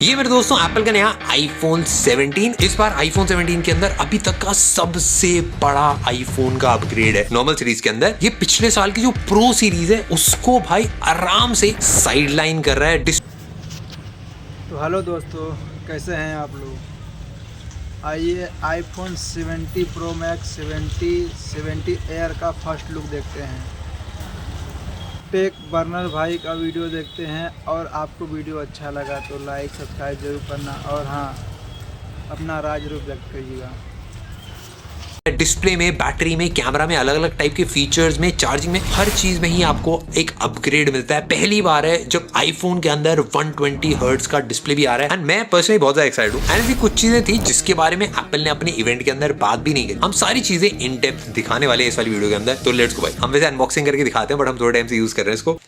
ये मेरे दोस्तों एप्पल का नया iPhone 17 इस बार iPhone 17 के अंदर अभी तक का सबसे बड़ा iPhone का अपग्रेड है। नॉर्मल सीरीज के अंदर ये पिछले साल की जो प्रो सीरीज है उसको भाई आराम से साइडलाइन कर रहा है। तो हेलो दोस्तों, कैसे हैं आप लोग। आइए iPhone 70 Pro Max 70 Air का फर्स्ट लुक देखते हैं। टेक बर्नर भाई का वीडियो देखते हैं और आपको वीडियो अच्छा लगा तो लाइक सब्सक्राइब जरूर करना और हाँ, अपना राज रूप व्यक्त करिएगा। डिस्प्ले में, बैटरी में, कैमरा में, अलग अलग टाइप के फीचर्स में, चार्जिंग में, हर चीज में ही आपको एक अपग्रेड मिलता है। पहली बार है जब आईफोन के अंदर 120 हर्ट्ज का डिस्प्ले भी आ रहा है एंड मैं पर्सनली बहुत ज्यादा एक्साइटेड हूं। एंड ऐसी कुछ चीजें थी जिसके बारे में एप्पल ने अपने इवेंट के अंदर बात भी नहीं की। हम सारी चीजें इन डेप्थ दिखाने वाले हैं इस वाली वीडियो के अंदर। तो लेट्स गो भाई। हम वैसे अनबॉक्सिंग करके दिखाते हैं बट हम थोड़े टाइम से यूज कर रहे हैं इसको।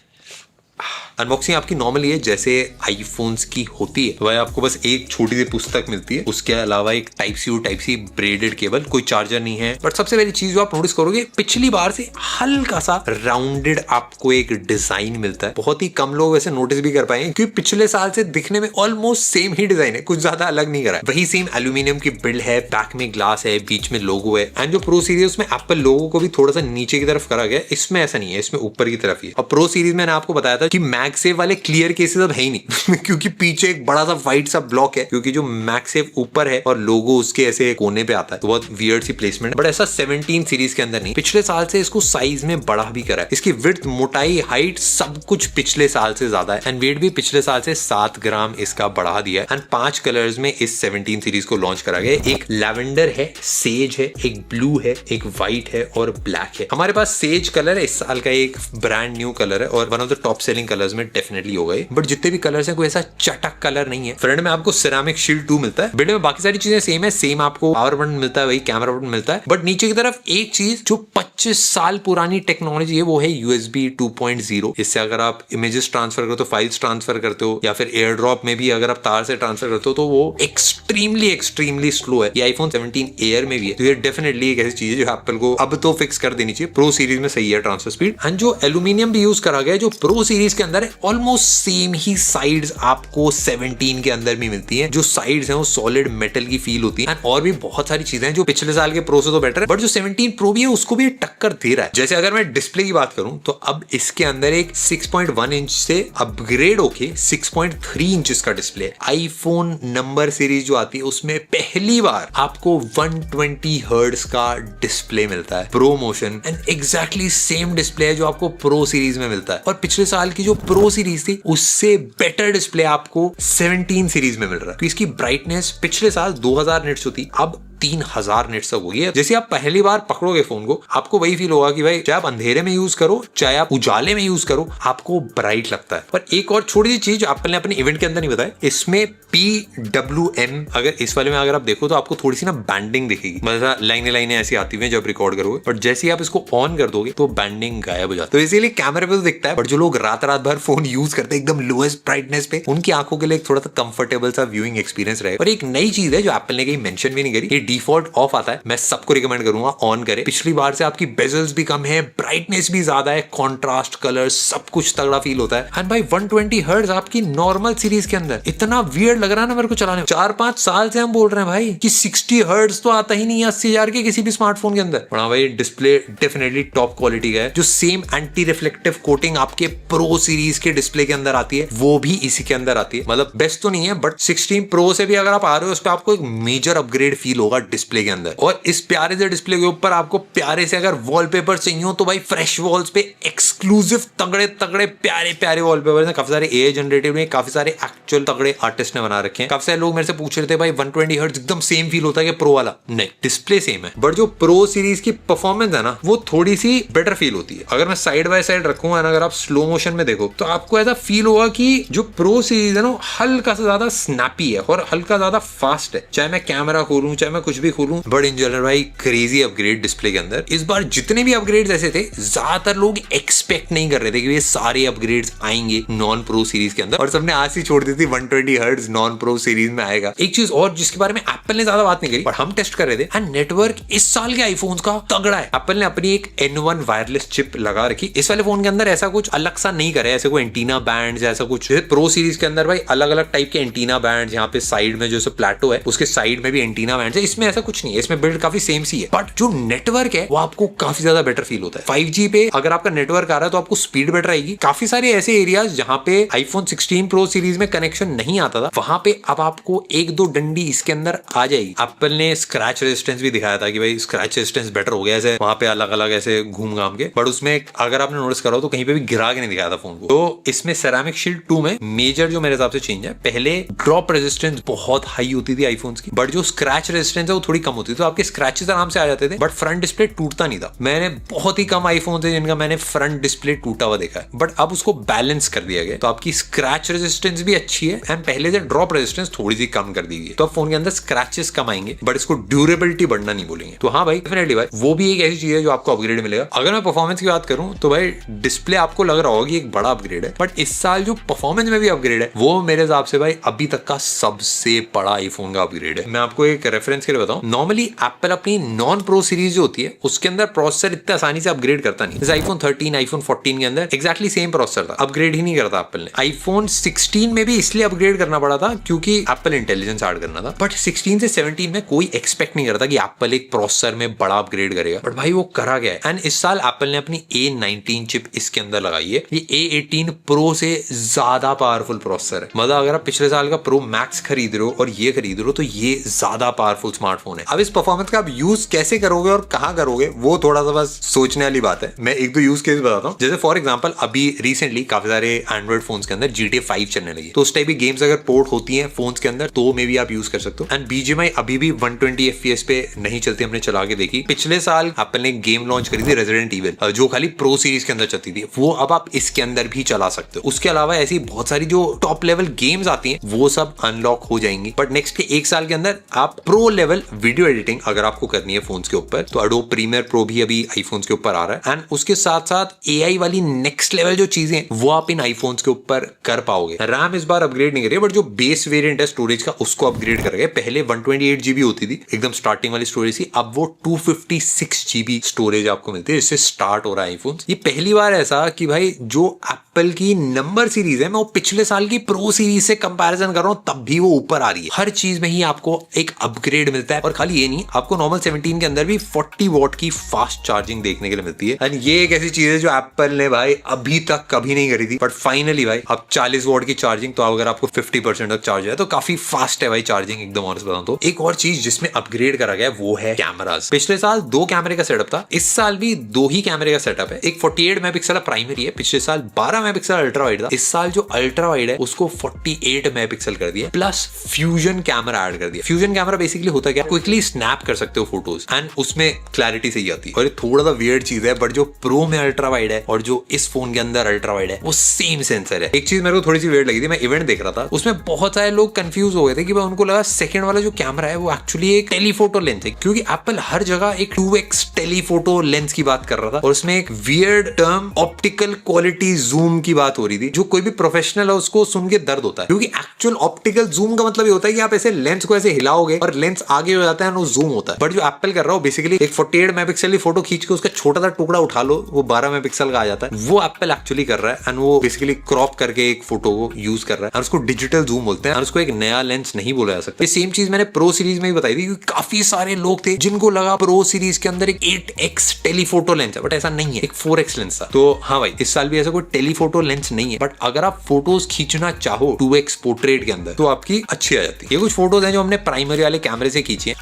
अनबॉक्सिंग आपकी नॉर्मली है जैसे आईफोन्स की होती है। भाई आपको बस एक छोटी सी पुस्तक मिलती है, उसके अलावा एक टाइप सी ब्रेडेड केबल, कोई चार्जर नहीं है। बट सबसे पहली चीज जो आप नोटिस करोगे, पिछली बार से हल्का सा राउंडेड आपको एक डिजाइन मिलता है। बहुत ही कम लोग वैसे नोटिस भी कर पाएंगे क्योंकि पिछले साल से दिखने में ऑलमोस्ट सेम ही डिजाइन है, कुछ ज्यादा अलग नहीं करा है। वही सेम एल्यूमिनियम की बिल्ड है, बैक में ग्लास है, बीच में लोगो है। एंड जो प्रो सीरीज में एप्पल लोगो को भी थोड़ा सा नीचे की तरफ करा गया, इसमें ऐसा नहीं है, इसमें ऊपर की तरफ ही है। और प्रो सीरीज मैंने आपको बताया था कि मैगसेफ वाले क्लियर केसेस अब है ही नहीं क्योंकि पीछे एक बड़ा सा व्हाइट सा ब्लॉक है, क्योंकि जो मैगसेफ ऊपर है और लोगो उसके ऐसे कोने पे आता है, तो बहुत वियर्ड सी प्लेसमेंट। बट ऐसा 17 सीरीज के अंदर नहीं। पिछले साल से इसको साइज में बड़ा भी करा है। इसकी विड्थ, मोटाई, हाइट सब कुछ पिछले साल से ज्यादा है एंड वेट भी पिछले साल से 7 ग्राम इसका बढ़ा दिया है। एंड 5 कलर्स में इस 17 सीरीज को लॉन्च करा गया। एक लैवेंडर है, सेज है, एक ब्लू है, एक व्हाइट है और ब्लैक है। हमारे पास सेज कलर है, इस साल का एक ब्रांड न्यू कलर है और one of the top selling colours में डेफिनेटली हो गए। बट जितने भी कलर्स हैं कोई ऐसा चटक कलर नहीं है। फ्रंट में आपको सिरेमिक शील्ड 2 मिलता है। बिल्ड में बाकी सारी चीजें सेम है, सेम आपको पावर बटन मिलता है, वही कैमरा बटन मिलता है। बट नीचे की तरफ एक चीज जो 25 साल पुरानी टेक्नोलॉजी है वो है USB 2.0। इससे अगर आप इमेजेस ट्रांसफर करते हो, फाइल्स ट्रांसफर करते हो या फिर एयर ड्रॉप में भी अगर आप तार से ट्रांसफर करते हो तो वो एक्सट्रीमली स्लो है। ये iPhone 17 एयर में भी है। तो ये डेफिनेटली एक ऐसी चीज है जो एप्पल को अब तो फिक्स कर देनी चाहिए। प्रो सीरीज में सही है ट्रांसफर स्पीड। एंड जो एल्यूमिनियम भी यूज करा गया है जो प्रो सीरीज के अंदर है, ऑलमोस्ट सेम ही साइड्स आपको 17 के अंदर भी मिलती हैं। जो साइड्स हैं वो सॉलिड मेटल की फील होती है। और भी बहुत सारी चीजें हैं जो पिछले साल के प्रो से तो बेटर है, बट जो 17 प्रो भी है उसको भी टक्कर दे रहा है। जैसे अगर मैं डिस्प्ले की बात करूं तो अब इसके अंदर एक 6.1 इंच से अपग्रेड होके 6.3 इंच का डिस्प्ले है। आईफोन नंबर सीरीज जो आती है उसमें पहली बार आपको 120 हर्ट्ज का डिस्प्ले मिलता है। Pro motion and exactly same display है जो आपको प्रो सीरीज में मिलता है। और पिछले साल की जो प्रो सीरीज थी उससे बेटर डिस्प्ले आपको 17 सीरीज में मिल रहा है। तो इसकी ब्राइटनेस पिछले साल 2000 निट्स होती, अब 3000 निट्स तक हो गई है। जैसे आप पहली बार पकड़ोगे फोन को आपको वही फील होगा कि भाई चाहे आप अंधेरे में यूज करो चाहे आप उजाले में यूज करो आपको ब्राइट लगता है। पर एक और छोटी सी चीज एप्पल ने अपने इवेंट के अंदर नहीं बताया, इसमें PWM अगर इस वाले में अगर आप देखो तो आपको थोड़ी सी ना बैंडिंग दिखेगी, मतलब लाइनें ऐसी आती हुई जब रिकॉर्ड करोगे। बट जैसे ही आप इसको ऑन कर दोगे तो बैंडिंग गायब हो जाता है। तो इसीलिए कैमरे पे तो दिखता है, बट जो लोग रात भर फोन यूज करते हैं एकदम लोएस्ट ब्राइटनेस पे, उनकी आंखों के लिए थोड़ा सा कंफर्टेबल सा व्यूइंग एक्सपीरियंस रहेगा। और एक नई चीज है जो एप्पल ने कहीं मेंशन भी नहीं करी, ये डिफॉल्ट ऑफ आता है। मैं सबको रिकमेंड करूंगा ऑन करें। पिछली बार से आपकी बेजल्स भी कम है, ब्राइटनेस भी ज्यादा है, कॉन्ट्रास्ट कलर्स सब कुछ तगड़ा फील होता है। एंड भाई 120 हर्ट्ज आपकी नॉर्मल सीरीज के अंदर इतना वियर्ड लग रहा है ना मेरे को चलाने में। 4-5 साल से हम बोल रहे हैं भाई कि 60 हर्ट्ज तो आता ही नहीं है 80,000 के किसी भी स्मार्टफोन के अंदर। हाँ भाई डिस्प्ले डेफिनेटली टॉप क्वालिटी का है। जो सेम एंटी रिफ्लेक्टिव कोटिंग आपके प्रो सीरीज के डिस्प्ले के अंदर आती है वो भी इसी के अंदर आती है। मतलब बेस्ट तो नहीं है बट 16 प्रो से भी अगर आप आ रहे हो उस पर आपको एक मेजर अपग्रेड फील होगा डिस्प्ले के अंदर। और इस प्यारे से डिस्प्ले के ऊपर आपको प्यारे से अगर वॉलपेपर चाहिए हो तो भाई फ्रेश वॉल्स पे एक्सक्लूसिव तगड़े प्यारे वॉलपेपर हैं। काफी सारे AI जनरेटेड में, काफी सारे एक्चुअल तगड़े आर्टिस्ट ने बना रखे हैं। काफी सारे लोग मेरे से पूछ रहे थे भाई 120 हर्ट्ज एकदम सेम फील होता है कि प्रो वाला? नहीं, डिस्प्ले सेम है बट जो प्रो सीरीज की परफॉर्मेंस है ना वो थोड़ी सी बेटर फील होती है। अगर मैं साइड बाय साइड रखूंगा अगर आप स्लो मोशन में देखो तो आपको ऐसा फील होगा कि जो प्रो सीरीज है ना हल्का सा ज्यादा स्नैपी है और हल्का ज्यादा फास्ट है। चाहे मैं कैमरा खोलूं चाहे मैं कुछ भी खोलूं, बट इन जनरल भाई क्रेजी अपग्रेड डिस्प्ले के अंदर। इस बार जितने भी अपग्रेड्स ऐसे थे, ज्यादातर लोग एक्सपेक्ट नहीं कर रहे थे कि ये सारे अपग्रेड्स आएंगे नॉन प्रो सीरीज के अंदर, और सबने आज ही छोड़ दी थी 120 हर्ट्ज नॉन प्रो सीरीज में आएगा। एक चीज और जिसके बारे में एप्पल ने ज्यादा बात नहीं करी, पर हम टेस्ट कर रहे थे, एंड नेटवर्क इस साल के आईफोन्स का तगड़ा है। एप्पल ने अपनी एक N1 वायरलेस चिप लगा रखी इस वाले फोन के अंदर। ऐसा कुछ अलग सा नहीं करे, ऐसे कोई एंटीना बैंड ऐसा कुछ। प्रो सीरीज के अंदर भाई अलग अलग टाइप के एंटीना बैंड, यहाँ पे साइड में जो प्लेटो है उसके साइड में भी एंटीना बैंड है। इसमें ऐसा कुछ नहीं है, इसमें बिल्ड काफी सेम सी है, बट जो नेटवर्क है वो आपको काफी ज्यादा बेटर फील होता है। 5G पे अगर आपका नेटवर्क आ रहा है तो आपको स्पीड बेटर आएगी। काफी सारे ऐसे एरियाज जहां पे आईफोन 16 प्रो सीरीज में कनेक्शन नहीं आता था, वहां पे अब आपको एक दो डंडी इसके अंदर आ जाएगी। एप्पल ने स्क्रैच रेजिस्टेंस भी दिखाया था कि भाई स्क्रैच रेजिस्टेंस बेटर हो गया है वहां पे अलग अलग ऐसे घूम घाम के, बट उसमें अगर आपने नोटिस करा हो तो कहीं पे भी गिरा के नहीं दिखाया था फोन को। तो इसमें सेरामिक शील्ड 2 में मेजर जो मेरे हिसाब से चेंज है, पहले ड्रॉप रेजिस्टेंस बहुत हाई होती थी आईफोन्स की, बट जो स्क्रैच रेजिस्टेंस है वो थोड़ी कम होती थी, तो आपके स्क्रैचेस आराम से आ जाते थे, बट फ्रंट डिस्प्ले टूटता नहीं था। मैंने बहुत ही कम आईफोन थे जिनका मैंने फ्रंट डिस्प्ले टूटा हुआ देखा है, बट अब उसको बैलेंस कर दिया गया, तो आपकी स्क्रैच रेजिस्टेंस भी अच्छी है एंड पहले से ड्रॉप रेजिस्टेंस थोड़ी सी कम कर दी गई, तो अब फोन के अंदर स्क्रैचेस कम आएंगे, बट इसको ड्यूरेबिलिटी बढ़ना नहीं बोलेंगे। तो हाँ भाई डेफिनेटली भाई वो भी एक ऐसी चीज है जो आपको अपग्रेड मिलेगा। अगर मैं परफॉर्मेंस की बात करूं तो भाई डिस्प्ले आपको लग रहा होगा कि एक बड़ा अपग्रेड है, बट इस साल जो परफॉर्मेंस में भी अपग्रेड है वो मेरे हिसाब से भाई अभी तक का सबसे बड़ा आईफोन का अपग्रेड है। मैं आपको एक रेफरेंस के लिए बताऊं, नॉर्मली एप्पल अपनी नॉन प्रो सीरीज जो होती है उसके अंदर प्रोसेसर इतने आसानी से अपग्रेड करता नहीं। जैसे आईफोन 13 आईफोन 14 के अंदर एक्जैक्टली सेम प्रोसेसर था, अपग्रेड ही नहीं करता एप्पल ने। आईफोन 16 में भी इसलिए अपग्रेड करना पड़ा था क्योंकि एप्पल इंटेलिजेंस ऐड करना था, बट 16 से 17 में कोई एक्सपेक्ट नहीं करता कि एप्पल एक प्रोसेसर में बड़ा अपग्रेड करेगा, बट भाई वो करा गया है। एंड इस साल एप्पल ने अपनी A19 चिप इसके अंदर लगाई है। ये A18 प्रो से ज्यादा पावरफुल प्रोसेसर है। मतलब अगर आप पिछले साल का प्रो मैक्स खरीद रहे हो और ये खरीद रहे हो तो ये ज्यादा पावरफुल स्मार्टफोन है। अब इस परफॉर्मेंस का आप यूज कैसे करोगे और कहां करोगे वो थोड़ा सा बस सोचने वाली बात है। मैं एक दो यूज केस बताता हूँ। जैसे फॉर एग्जांपल अभी रिसेंटली काफी सारे एंड्रॉइड फोन्स के अंदर GTA 5 चलने लगी, तो उस टाइप की गेम्स अगर पोर्ट होती हैं फोन्स के अंदर तो मे भी आप यूज कर सकते हो। एंड BGMI अभी भी 120 FPS पे नहीं चलती, हमने चला के देखी। पिछले साल एप्पल ने गेम लॉन्च करी थी रेजिडेंट इविल, जो खाली प्रो सीरीज के अंदर चलती थी, वो अब आप इसके अंदर भी चला सकते हो। उसके अलावा ऐसी बहुत सारी जो टॉप लेवल गेम्स आती हैं वो सब अनलॉक हो जाएंगी, बट नेक्स्ट के एक साल के अंदर आप प्रो लेवल वीडियो एडिटिंग अगर आपको करनी है फोन्स के ऊपर तो एडोब प्रीमियर प्रो भी अभी आईफोन्स के ऊपर आ रहा है। एंड उसके साथ साथ AI वाली नेक्स्ट लेवल जो चीजें वो आप इन आईफोन्स के ऊपर कर पाओगे। रैम इस बार अपग्रेड नहीं करिए, बट जो बेस वेरिएंट है स्टोरेज का उसको अपग्रेड कर गए। पहले 128 GB होती थी एकदम स्टार्टिंग वाली स्टोरेज थी, अब वो 256 GB स्टोरेज आपको मिलती है, इससे स्टार्ट हो रहा है आईफोन। ये पहली बार ऐसा कि भाई जो एप्पल की नंबर सीरीज है मैं वो पिछले साल की प्रो सीरीज से कंपैरिजन कर रहा हूं तब भी वो ऊपर आ रही है। हर चीज में ही आपको एक अपग्रेड मिलता है, और खाली ये नहीं, आपको नॉर्मल 17 के अंदर भी 40 वॉट की फास्ट चार्जिंग देखने के लिए मिलती है। एंड ये एक ऐसी चीज है जो एप्पल ने भाई अभी तक कभी नहीं करी थी, बट फाइनली भाई अब 40 वॉट की चार्जिंग, तो अगर आपको 50% तक चार्ज है तो काफी फास्ट है भाई चार्जिंग, एकदम ऑनेस्ट बताऊं तो। एक और चीज जिसमें अपग्रेड करा गया वो है कैमरास। पिछले साल 2 कैमरे का सेटअप था, इस साल भी 2 ही कैमरे का सेटअप है। एक 48 मेगापिक्सल प्राइमरी है, पिछले साल 12 मेगापिक्सल अल्ट्रा वाइड था, इस साल जो अल्ट्रा वाइड है उसको 48 मेगापिक्सल कर दिया, प्लस फ्यूजन कैमरा ऐड कर दिया। फ्यूजन कैमरा बेसिकली होता क्या, क्विकली स्नैप कर सकते हो फोटोज एंड उसमें क्लैरिटी सही आती है। और ये थोड़ा सा वियर्ड चीज है, बट जो प्रो में अल्ट्रा वाइड है और जो इस फोन के अंदर अल्ट्रा वाइड है वो सेम सेंसर है। एक चीज मेरे को थोड़ी सी वियर्ड लगी थी, मैं इवेंट देख रहा था, उसमें बहुत सारे लोग कंफ्यूज हो गए थे कि भाई उनको लगा सेकंड वाला जो कैमरा है वो एक्चुअली एक टेलीफोटो लेंस है, क्योंकि एप्पल हर जगह एक 2x टेलीफोटो लेंस की बात कर रहा था और उसमें एक weird term optical quality zoom की बात हो रही थी, जो कोई भी प्रोफेशनल है उसको सुन के दर्द होता है, क्योंकि एक्चुअल ऑप्टिकल जूम का मतलब ये होता है कि आप ऐसे लेंस को ऐसे हिलाओगे और लेंस आगे हो जाता है वो जूम होता है। बट जो एप्पल कर रहा हो बेसिकली एक 48 मेगापिक्सल की फोटो खींच के उसका छोटा सा टुकड़ा उठा लो, वो 12 मेगापिक्सल का आ जाता है, वो एप्पल एक्चुअली कर रहा है। एंड वो बेसिकली क्रॉप करके एक फोटो को यूज कर रहा है और उसको डिजिटल जूम बोलते हैं और उसको एक नया लेंस नहीं बोला जा सकता। ये सेम चीज मैंने प्रो सीरीज में भी बताई थी, क्योंकि काफी सारे लोग थे जिनको लगा प्रो सीरीज के अंदर एक 8x टेलीफोटो लेंस है, बट ऐसा नहीं है, एक 4x लेंस था। तो हाँ भाई इस साल भी ऐसा कोई टेलीफोटो लेंस नहीं है, बट अगर आप फोटोज खींचना चाहो 2x पोर्ट्रेट के अंदर तो आपकी अच्छी आ जाती है। ये कुछ फोटोज हैं जो हमने प्राइमरी वाले कैमरे से खींची है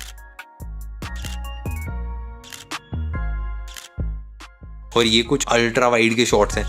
और ये कुछ अल्ट्रा वाइड के शॉट्स हैं।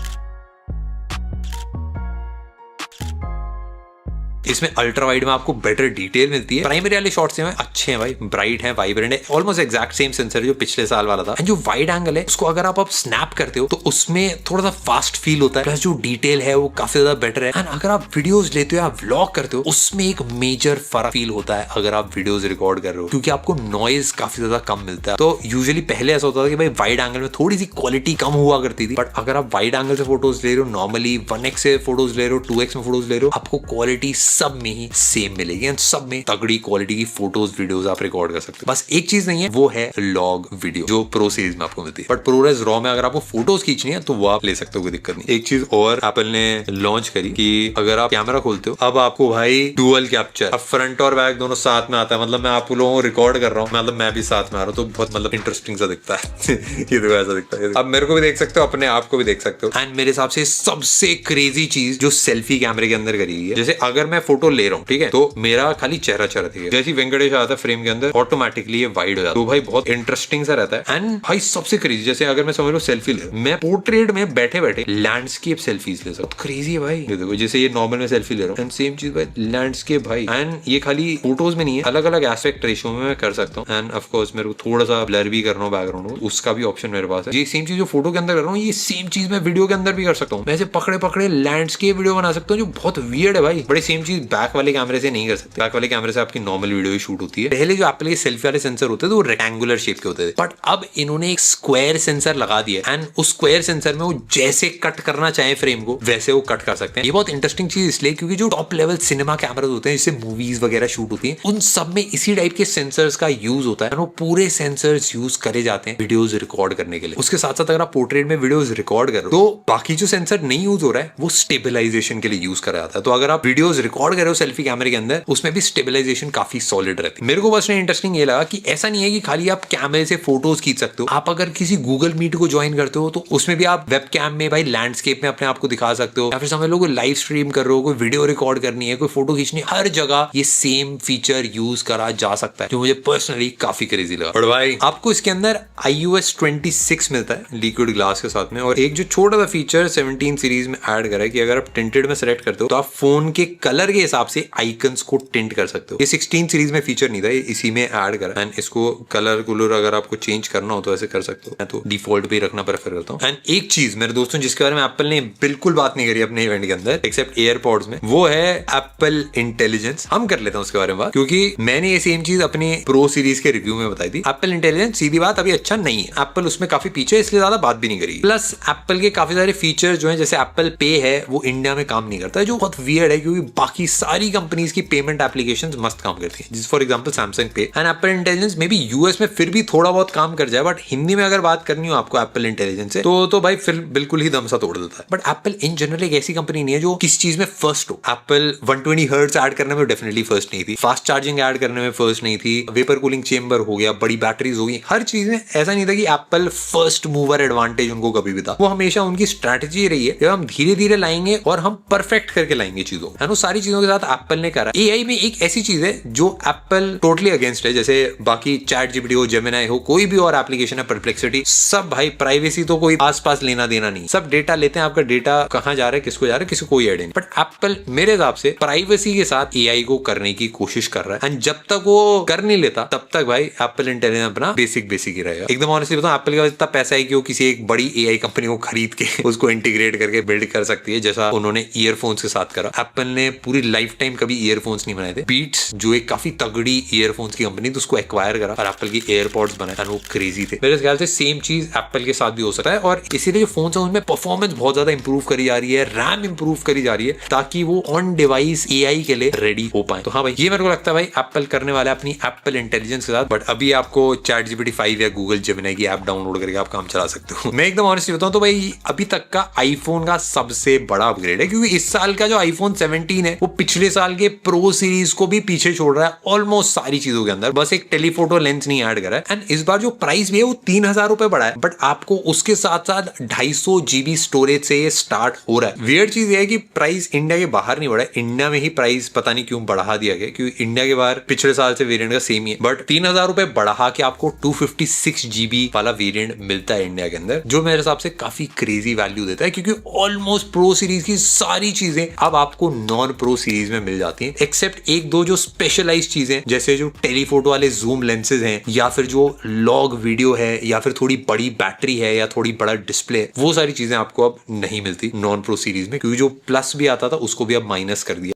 इस इसमें अल्ट्रा वाइड में आपको बेटर डिटेल मिलती है। प्राइमरी वाले शॉट्स में अच्छे हैं भाई, ब्राइट है, वाइब्रेंट है, ऑलमोस्ट एग्जैक्ट सेम सेंसर जो पिछले साल वाला था। एंड जो वाइड एंगल है उसको अगर आप स्नैप करते हो तो उसमें थोड़ा सा फास्ट फील होता है, प्लस जो डिटेल है वो काफी ज्यादा बेटर है। एंड अगर आप वीडियोस लेते हो या व्लॉग करते हो उसमें एक मेजर फर्क फील होता है अगर आप वीडियोस रिकॉर्ड कर रहे हो, क्योंकि आपको नॉइज काफी ज्यादा कम मिलता है। तो यूजुअली पहले ऐसा होता था कि भाई वाइड एंगल में थोड़ी सी क्वालिटी कम हुआ करती थी, बट अगर आप वाइड एंगल से फोटोज ले रहे हो, नॉर्मली 1x से फोटोज ले रहे हो, 2x में फोटोज ले रहे हो, आपको क्वालिटी सब में ही सेम मिलेगी एंड सब में तगड़ी क्वालिटी की फोटोज वीडियोस आप रिकॉर्ड कर सकते हो। बस एक चीज नहीं है, वो है लॉग वीडियो जो प्रो सीरीज में आपको मिलती है। बट प्रोरेस रॉ में अगर आपको फोटोज खींचनी है तो वो आप ले सकते हो, कोई दिक्कत नहीं। एक चीज और एप्पल ने लॉन्च करी कि अगर आप कैमरा खोलते हो अब आपको भाई डुअल कैप्चर, अब फ्रंट और बैक दोनों साथ में आता है। मतलब मैं आप लोगों को रिकॉर्ड कर रहा हूँ, मतलब मैं भी साथ में आ रहा हूँ, तो बहुत मतलब इंटरेस्टिंग सा दिखता है। ये देखो ऐसा दिखता है। अब मेरे को भी देख सकते हो, अपने आप को भी देख सकते हो। एंड मेरे हिसाब से सबसे क्रेजी चीज जो सेल्फी कैमरे के अंदर करी है, जैसे अगर मैं फोटो ले रहा हूँ, ठीक है, तो मेरा खाली चेहरा दिखेगा, जैसे वेंकटेश आता है फ्रेम के अंदर ऑटोमेटिकली ये वाइड हो जाता है। तो भाई बहुत इंटरेस्टिंग सा रहता है। एंड भाई सबसे क्रेजी, जैसे अगर मैं समझ लो सेल्फी ले, मैं पोर्ट्रेट में बैठे बैठे लैंडस्केप सेल्फीज ले सकता हूँ। क्रेजी है भाई। ये देखो जैसे ये नॉर्मल में सेल्फी ले रहा हूँ, एंड सेम चीज भाई लैंडस्केप भाई। एंड ये खाली फोटोज में नहीं है, अलग अलग एस्पेक्ट रेशियो में मैं कर सकता हूँ। एंड ऑफ कोर्स मेरे को थोड़ा सा ब्लर भी करना हो बैकग्राउंड, उसका भी ऑप्शन मेरे पास है। ये सेम चीज जो फोटो के अंदर कर रहा हूँ, ये सेम चीज मैं वीडियो के अंदर भी कर सकता हूँ। मैं पकड़े पकड़े लैंडस्केप वीडियो बना सकता हूँ, जो बहुत वियर्ड है भाई। बड़े सेम चीज बैक वाले कैमरे से नहीं कर सकते। बैक वाले कैमरे से आपकी नॉर्मल वीडियो ही शूट होती है। पहले जो एप्पल के सेल्फी वाले सेंसर होते थे वो रेक्टेंगुलर शेप के होते थे, बट अब इन्होंने एक स्क्वायर सेंसर लगा दिया। एंड उस स्क्वायर सेंसर में वो जैसे कट करना चाहे फ्रेम को वैसे वो कट कर सकते हैं। ये बहुत इंटरेस्टिंग चीज इसलिए क्योंकि जो टॉप लेवल सिनेमा कैमरास होते हैं जिससे मूवीज वगैरह शूट होती हैं, उन सब में इसी टाइप के सेंसर्स का यूज होता है। वो पूरे सेंसर्स यूज करे जाते हैं वीडियोस रिकॉर्ड करने के लिए। उसके साथ साथ अगर आप पोर्ट्रेट में वीडियोस रिकॉर्ड कर रहे हो तो बाकी जो सेंसर नहीं यूज हो रहा है वो स्टेबलाइजेशन के लिए यूज करा जाता है। तो अगर आप वीडियोस रिकॉर्ड कर रहे हो सेल्फी कैमरे के अंदर, उसमें भी स्टेबलाइजेशन काफी सॉलिड रहती है। मेरे को बस इंटरेस्टिंग ये लगा कि ऐसा नहीं है कि खाली आप कैमरे से फोटोज खींच सकते हो। आप अगर किसी गूगल मीट को ज्वाइन करते हो तो उसमें भी आप वेब कैम में भाई लैंडस्केप में अपने आप को दिखा सकते हो, या फिर समझ लो कोई लाइव स्ट्रीम कर रहे हो, कोई वीडियो रिकॉर्ड करनी है, कोई फोटो खींचनी है, हर जगह ये सेम फीचर यूज करा जा सकता है, जो मुझे पर्सनली काफी क्रेजी लगा। और भाई आपको इसके अंदर iOS 26 मिलता है लिक्विड ग्लास के साथ में, और एक जो छोटा सा फीचर 17 सीरीज में ऐड करा है कि अगर आप टिंटेड में सेलेक्ट करते हो तो आप फोन के कलर के हिसाब से आइकन्स को टिंट कर सकते हो। ये 16 सीरीज में फीचर नहीं था, इसी में ऐड करा। एंड इसको कलर कुलर अगर आपको चेंज करना हो तो ऐसे कर सकते हो, मैं तो डिफॉल्ट पे रखना प्रेफर करता हूँ। एंड एक चीज मेरे दोस्तों जिसके बारे में एप्पल ने बिल्कुल बात नहीं करी अपने इवेंट के अंदर एक्सेप्ट एयरपॉड्स में, वो है एप्पल इंटेलिजेंस। हम कर लेते हैं उसके बारे में बात, क्योंकि मैंने ये सेम चीज अपने प्रो सीरीज के रिव्यू में बताई थी। एप्पल इंटेलिजेंस सीधी बात अभी अच्छा नहीं है, एप्पल उसमें काफी पीछे, इसलिए ज्यादा बात भी नहीं करी। प्लस एप्पल के काफी सारे फीचर जो है, जैसे एप्पल पे है, वो इंडिया में काम नहीं करता है, जो बहुत वियर्ड है क्योंकि बाकी सारी कंपनीज की पेमेंट एप्लीकेशंस मस्त काम करती है, जिस फॉर एग्जांपल सैमसंग पे। एंड एप्पल इंटेलिजेंस में भी यूएस में फिर भी थोड़ा बहुत काम कर जाए, बट हिंदी में अगर बात करनी हो आपको एप्पल इंटेलिजेंस से तो भाई फिर बिल्कुल ही दम सा तोड़ देता है। बट एप्पल इन जनरल एक ऐसी कंपनी नहीं है जो किसी चीज में फर्स्ट हो। एप्पल 120 हर्ट्ज ऐड करने में डेफिनेटली फर्स्ट नहीं थी, फास्ट चार्जिंग ऐड करने में फर्स्ट नहीं थी, वेपर कूलिंग चेंबर हो गया, बड़ी बैटरीज हो गई, हर चीज में ऐसा नहीं था कि एप्पल फर्स्ट मूवर एडवांटेज उनको कभी भी था। वो हमेशा उनकी स्ट्रैटेजी रही है, जब हम धीरे धीरे लाएंगे और हम परफेक्ट करके लाएंगे चीजों को। वो सारी चीजों के साथ एप्पल ने करा। एआई में एक ऐसी चीज है जो एप्पल टोटली अगेंस्ट है, जैसे बाकी चैट जीपीटी हो, जेमिनाई हो, कोई भी और एप्लीकेशन है, परप्लेक्सिटी, सब भाई प्राइवेसी तो कोई आसपास लेना देना नहीं, सब डेटा लेते हैं। आपका डेटा कहां जा रहा है, किसको जा रहा है, किसी को कोई आइडिया नहीं। बट एप्पल मेरे हिसाब से प्राइवेसी के साथ एआई को करने की कोशिश कर रहा है, एंड जब तक वो कर नहीं लेता तब तक भाई एप्पल इंटेलिजेंस अपना बेसिक ही रहेगा। एकदम ऑनेस्टली बताऊं, एप्पल के पास इतना पैसा है कि वो किसी एक बड़ी एआई कंपनी को खरीद के उसको इंटीग्रेट करके बिल्ड कर सकती है, जैसा उन्होंने ईयरफोन्स के साथ करा। एप्पल ने पूरी लाइफ टाइम कभी ईयरफोन्स नहीं बनाए थे। बीट्स जो एक काफी तगड़ी ईयरफोन्स की कंपनी, तो उसको एक्वायर करा और एप्पल की एयरपॉड्स बनाए, वो क्रेजी थे। मेरे ख्याल से सेम चीज एप्पल के साथ भी हो सकता है, और इसीलिए जो फोन है उनमें परफॉर्मेंस बहुत ज्यादा इंप्रूव करी जा रही है, रैम इंप्रूव करी जा रही है, ताकि वो ऑन डिवाइस एआई के लिए रेडी हो पाए। तो हाँ भाई, ये मेरे को लगता है भाई एप्पल करने वाला है अपनी एप्पल इंटेलिजेंस के साथ। बट अभी आपको चैट जीपीटी 5 या गूगल जेमिनाई की ऐप डाउनलोड करके आप काम चला सकते हो। मैं एकदम ऑनेस्टली बताऊं तो भाई अभी तक का आईफोन का सबसे बड़ा अपग्रेड है, क्योंकि इस साल का जो आईफोन 17 है वो पिछले साल के प्रो सीरीज को भी पीछे छोड़ रहा है ऑलमोस्ट सारी चीजों के अंदर, बस एक टेलीफोटो लेंस नहीं ऐड करा है। एंड इस बार जो प्राइस भी है वो 3000 रुपए बढ़ा है, बट आपको उसके साथ साथ 250 GB स्टोरेज से ये स्टार्ट हो रहा है। वियर्ड चीज ये है कि प्राइस इंडिया के बाहर नहीं बढ़ा है, इंडिया में ही प्राइस पता नहीं क्यों बढ़ा दिया गया, क्योंकि इंडिया के बाहर पिछले साल से वेरिएंट का सेम ही है, बट 3000 रुपए बढ़ा के आपको 256 GB वाला वेरिएंट मिलता है इंडिया के अंदर, जो मेरे हिसाब से काफी क्रेजी वैल्यू देता है, क्योंकि ऑलमोस्ट प्रो सीरीज की सारी चीजें अब आपको नॉन प्रो सीरीज में मिल जाती हैं, एक्सेप्ट एक दो जो स्पेशलाइज चीजें जैसे जो टेलीफोटो वाले जूम लेंसेज हैं या फिर जो लॉग वीडियो है या फिर थोड़ी बड़ी बैटरी है या थोड़ी बड़ा डिस्प्ले, वो सारी चीजें आपको अब नहीं मिलती नॉन प्रो सीरीज में, क्योंकि जो प्लस भी आता था उसको भी अब माइनस कर दिया।